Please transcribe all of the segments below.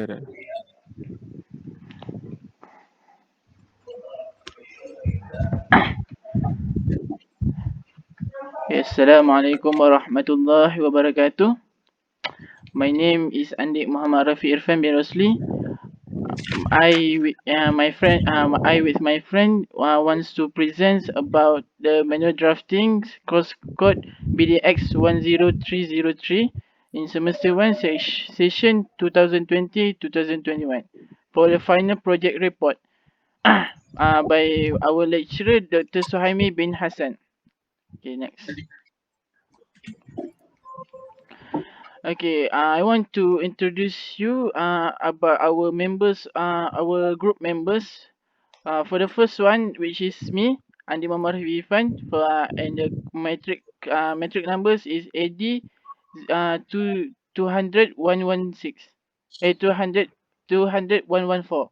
Correct. Assalamualaikum warahmatullahi wabarakatuh. My name is Andik Muhammad Rafiq Irfan bin Rosli. I with my friend wants to present about the manual drafting course code BDX 10303 in semester 1 session 2020-2021 for the final project report by our lecturer Dr. SUHAIMI bin HASSAN. Okay, next. Okay, I want to introduce you about our members, our group members. For the first one, which is me, Andik Muhammad Irfan, for and the metric numbers is AD 200 116, 200 114.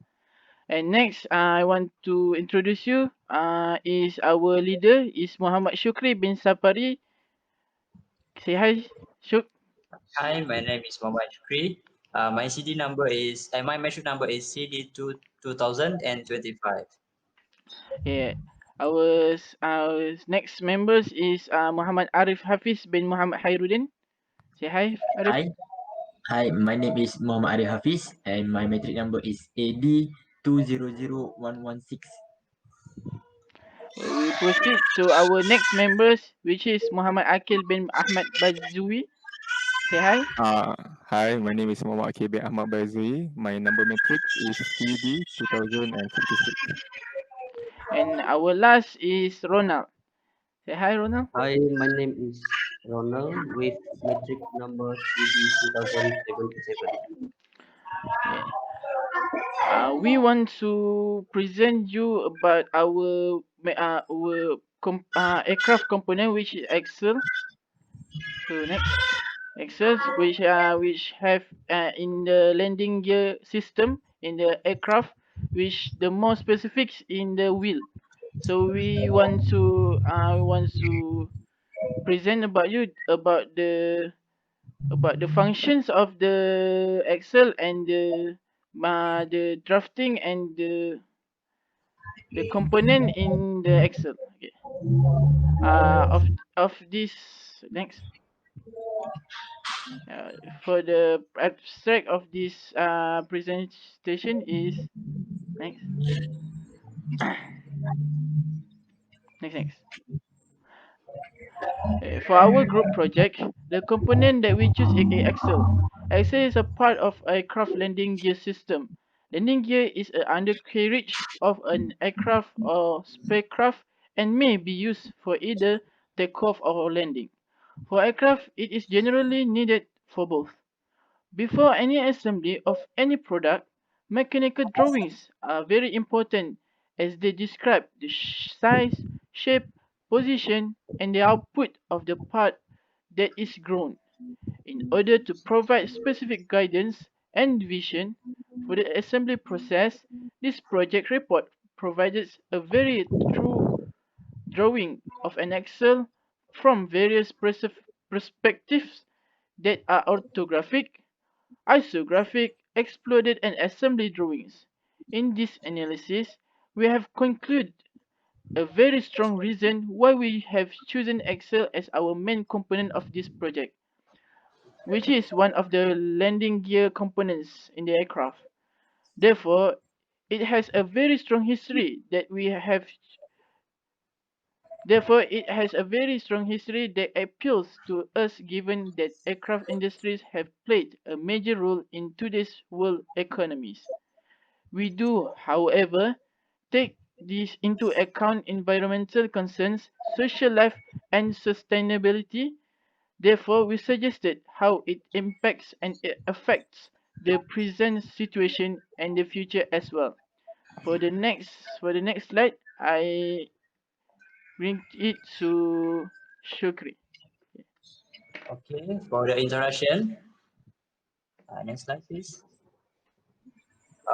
And next, I want to introduce you. Is our leader is Muhammad Shukri bin Sapari. Say hi, Shuk. Hi, my name is Muhammad Shukri. My CD number is my metric number is CD2025. Yeah. Our next members is Muhammad Arif Hafiz bin Muhammad HAIRUDIN. Say hi, Arif. Hi, hi. My name is Muhammad Arif Hafiz, and my metric number is AD 200116. We proceed to our next members, which is Muhammad AQIL bin Ahmad BAIDZOWI. Say hi. Uh, Hi, my name is Muhammad AQIL bin Ahmad BAIDZOWI. My number matrix is CD 2056. And our last is Ronald. Say hi, Ronald. Hi, my name is Ronald with metric number CD 2077. Yeah. We want to present you about our aircraft component, which is Excel. So next, Excels, which have in the landing gear system in the aircraft, which the more specifics in the wheel. So we want to present about you about the functions of the Excel and the drafting and the component in the Excel. Okay. Of this next. For the abstract of this presentation is next. Next. For our group project, the component that we choose is Excel. Excel is a part of a aircraft landing gear system. Landing gear is an undercarriage of an aircraft or spacecraft and may be used for either takeoff or landing. For aircraft, it is generally needed for both. Before any assembly of any product, mechanical drawings are very important as they describe the size, shape, position, and the output of the part that is grown. In order to provide specific guidance and vision for the assembly process, this project report provides a very true drawing of an axle from various perspectives that are orthographic, isographic, exploded, and assembly drawings. In this analysis, we have concluded a very strong reason why we have chosen Excel as our main component of this project, which is one of the landing gear components in the aircraft. Therefore, it has a very strong history that we have Therefore, it has a very strong history that appeals to us given that aircraft industries have played a major role in today's world economies. We do, however, take this into account environmental concerns, social life, and sustainability. Therefore, we suggested how it impacts and it affects the present situation and the future as well. For the next slide, I bring it to Shukri. Okay, for the introduction. Next slide, please.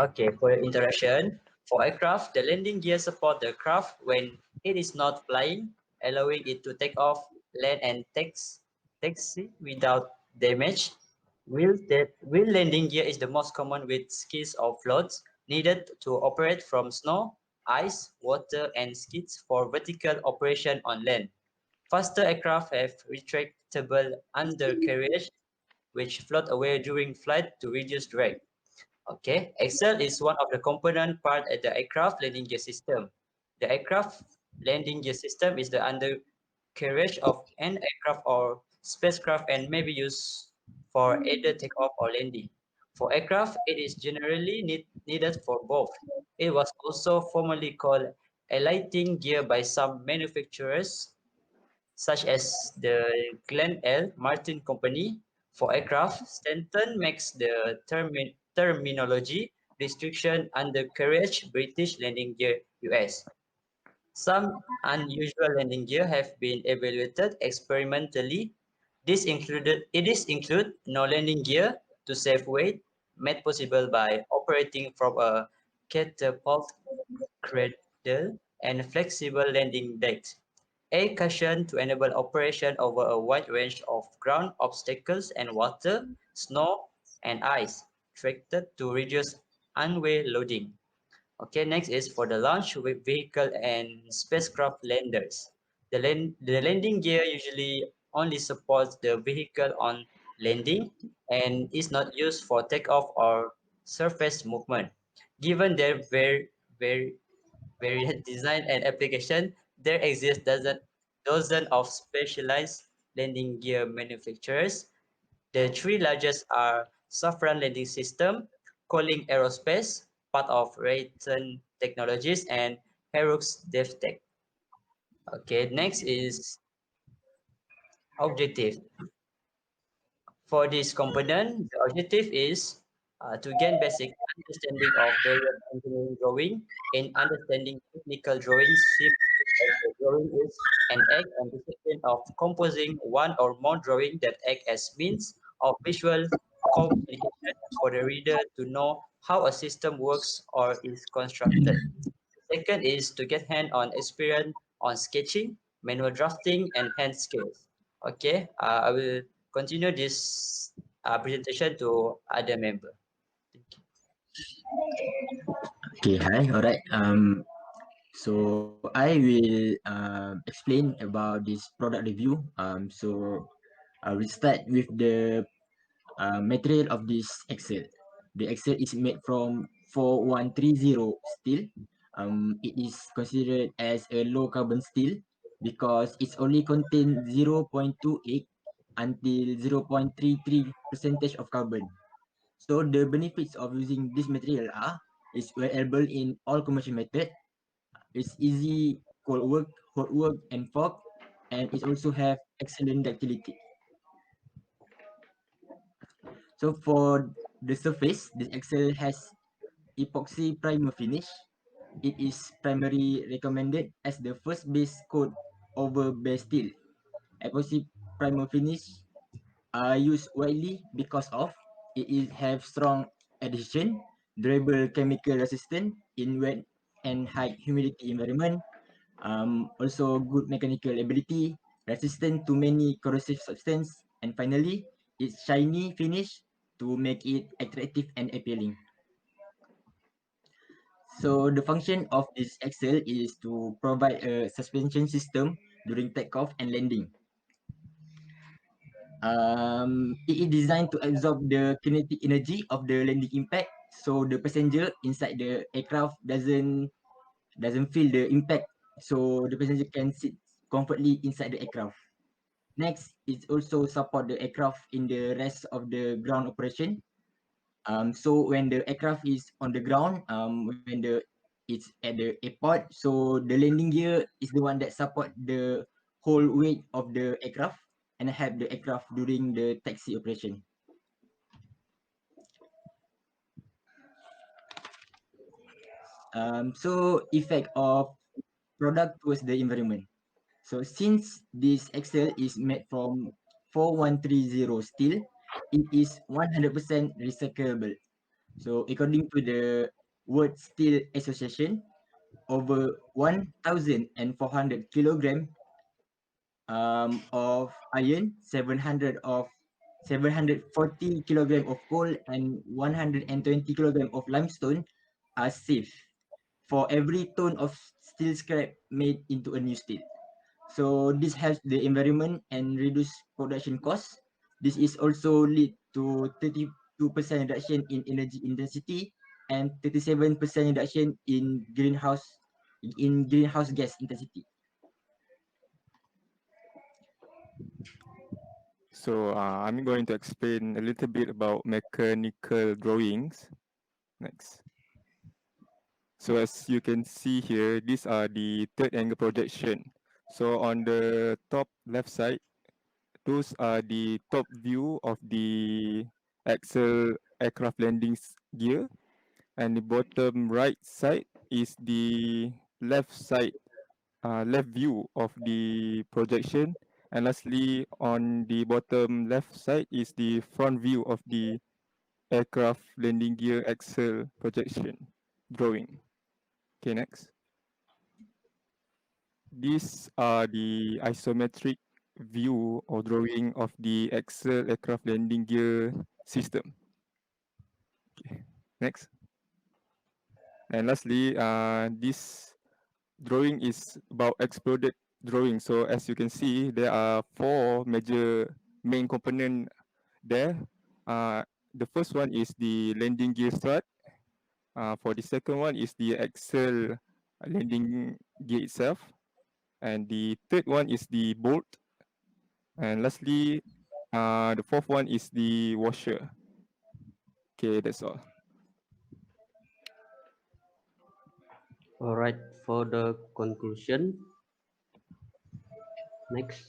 Okay, for the introduction. For aircraft, the landing gear support the craft when it is not flying, allowing it to take off, land, and taxi without damage. Wheel landing gear is the most common with skis or floats needed to operate from snow, ice, water, and skids for vertical operation on land. Faster aircraft have retractable undercarriage which float away during flight to reduce drag. Okay, axle is one of the component part at the aircraft landing gear system. The aircraft landing gear system is the undercarriage of an aircraft or spacecraft and may be used for either takeoff or landing. For aircraft, it is generally needed for both. It was also formerly called a lighting gear by some manufacturers such as the Glen L. Martin Company. For aircraft, Stanton makes the terminology restriction under Courage British Landing Gear US. Some unusual landing gear have been evaluated experimentally. This include no landing gear to save weight, made possible by operating from a catapult cradle and flexible landing decks. A cushion to enable operation over a wide range of ground obstacles and water, snow, and ice, treated to reduce unweight loading. Okay, next is for the launch with vehicle and spacecraft landers. The landing gear usually only supports the vehicle on landing and is not used for takeoff or surface movement. Given their varied design and application, there exist dozen of specialized landing gear manufacturers. The three largest are Safran Landing System, Calling Aerospace, part of Raytheon Technologies, and Herux DevTech. Okay, next is objective. For this component, the objective is to gain basic understanding of various engineering drawing. In understanding technical drawings, ship as the drawing is an act and discipline of composing one or more drawing that act as means of visual communication for the reader to know how a system works or is constructed. Second is to get hand-on experience on sketching, manual drafting, and hand skills. Okay, I will continue this presentation to other member. Thank you. Okay, hi, alright. So I will explain about this product review. So I will start with the material of this axle. The axle is made from 4130 steel. It is considered as a low carbon steel because it's only contain 0.28 until 0.33 percentage of carbon. So the benefits of using this material are it's wearable in all commercial method. It's easy cold work, hot work, and fog, and it also have excellent ductility. So for the surface, this axle has epoxy primer finish. It is primarily recommended as the first base coat over bare steel. Epoxy primer finish are used widely because of it is have strong adhesion, durable chemical resistant in wet and high humidity environment, also good mechanical ability, resistant to many corrosive substance, and finally, its shiny finish to make it attractive and appealing. So the function of this axle is to provide a suspension system during takeoff and landing. It is designed to absorb the kinetic energy of the landing impact, so the passenger inside the aircraft doesn't feel the impact, so the passenger can sit comfortably inside the aircraft. Next, it also support the aircraft in the rest of the ground operation. So when the aircraft is on the ground, when it's at the airport, so the landing gear is the one that support the whole weight of the aircraft and help the aircraft during the taxi operation. So effect of product towards the environment. So since this axle is made from 4130 steel, it is 100% recyclable. So according to the World Steel Association, over 1,400 kilogram of iron, 700 of 740 kilogram of coal and 120 kilogram of limestone are safe for every ton of steel scrap made into a new steel. So this helps the environment and reduce production costs. This is also lead to 32% reduction in energy intensity and 37% reduction in greenhouse gas intensity. So I'm going to explain a little bit about mechanical drawings. Next. So as you can see here, these are the third angle projection. So on the top left side, those are the top view of the axle aircraft landing gear, and the bottom right side is the left side, left view of the projection, and lastly on the bottom left side is the front view of the aircraft landing gear axle projection drawing. Okay, next. These are the isometric view or drawing of the axle aircraft landing gear system. Okay, next. And lastly, this drawing is about exploded drawing. So as you can see, there are four major main component there. The first one is the landing gear strut. For the second one is the axle landing gear itself. And the third one is the bolt. And lastly, the fourth one is the washer. Okay, that's all. All right, for the conclusion, next.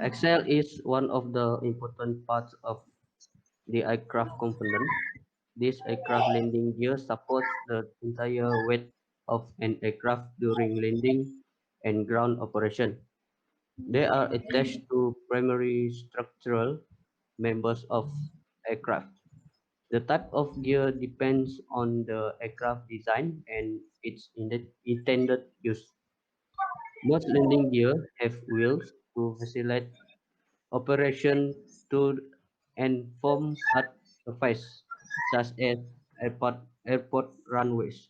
Excel is one of the important parts of the aircraft component. This aircraft landing gear supports the entire weight of an aircraft during landing and ground operation. They are attached to primary structural members of aircraft. The type of gear depends on the aircraft design and its intended use. Most landing gear have wheels to facilitate operation to and form hard surface, such as airport runways.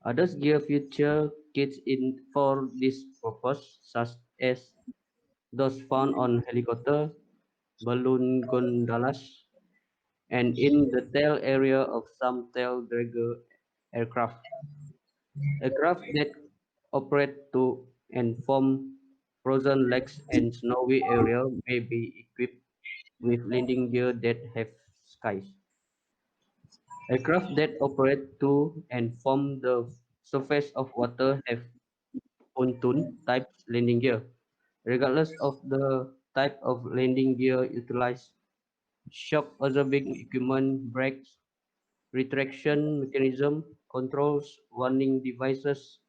Others gear feature kits in for this purpose, such as those found on helicopter, balloon gondolas, and in the tail area of some tail dragger aircraft. Aircraft that operate to and from frozen lakes and snowy area may be equipped with landing gear that have skies. Aircraft that operate to and from the surface of water have pontoon type landing gear. Regardless of the type of landing gear utilized, shock absorbing equipment, brakes, retraction mechanism, controls, warning devices,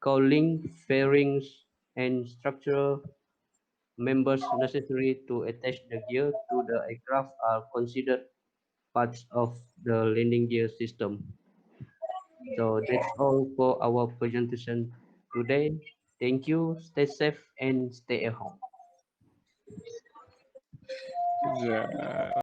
cowling, fairings, and structural members necessary to attach the gear to the aircraft are considered parts of the landing gear system. So that's all for our presentation today. Thank you. Stay safe and stay at home. Yeah.